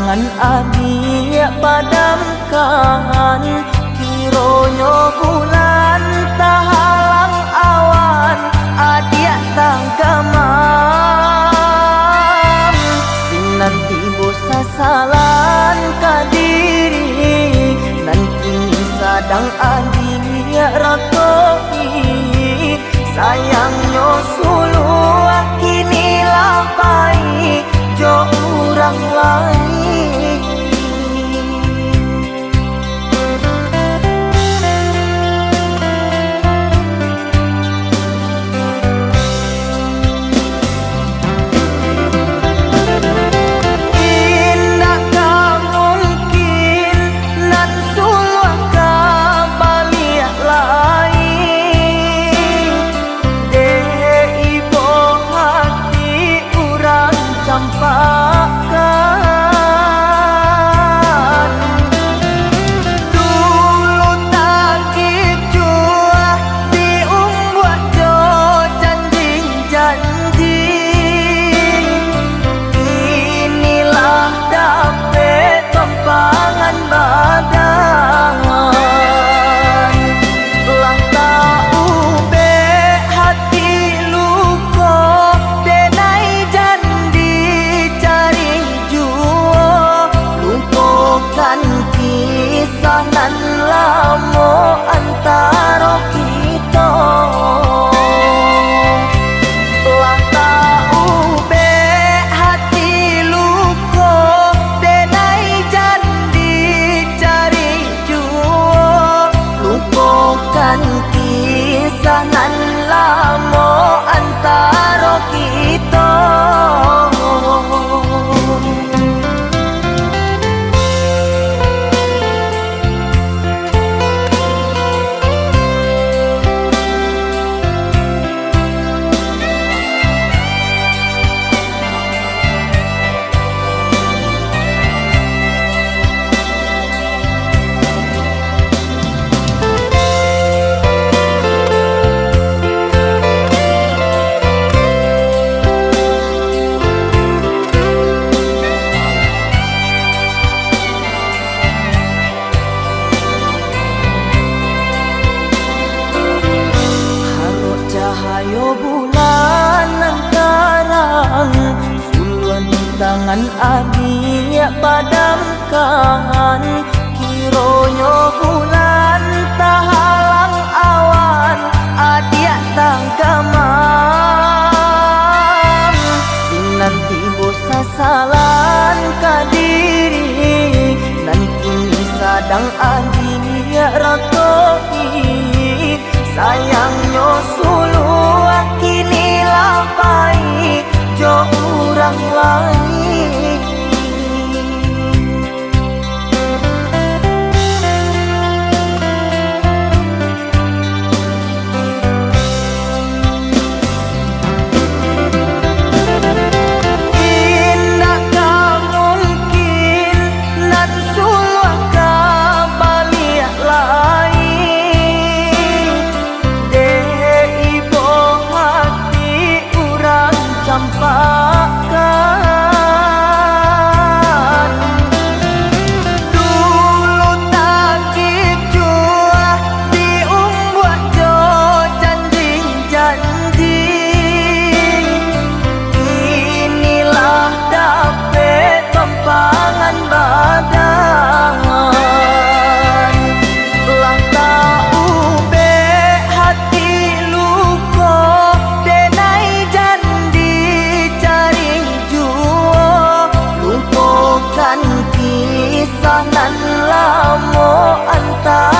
tangan adik padamkan, kironyo bulan tahalang awan, adik tanggamam. Sinanti bosa salan kadiri, nanti sadang adik rakoi, sayangnya sulu kini lapai jo orang lain. Indakkah mungkin nan sulu kabalik lain, deh ibu hati urang campakan. Dulu tak kicuah diumbuat jo janji-janji, inilah dapet tempangan badan. Lah tahu be hati luko denai jandi cari juo, lupakan kisah nan lamo antara kita. Lah tahu be hati luko denai jandi cari juo, lupakan kisah nan lamo antara kita. Cahayo bulan angkarang, suluan tangan adik padamkan, kironyo bulan tahalang awan, adik tanggamam. Sinanti bosa salan kadiri, nanti sadang adik rakoi, sayangnya sulu kini lapai jo orang lain. Indakkah mungkin nan sulu kabalik lain, deh ibu hati urang campakan. Dulu tak kicuah diumbuat jo janji-janji, inilah dapet tempangan badan. Lah tahu be hati luko denai jandi cari juo, lupakan kisah nan lamo antara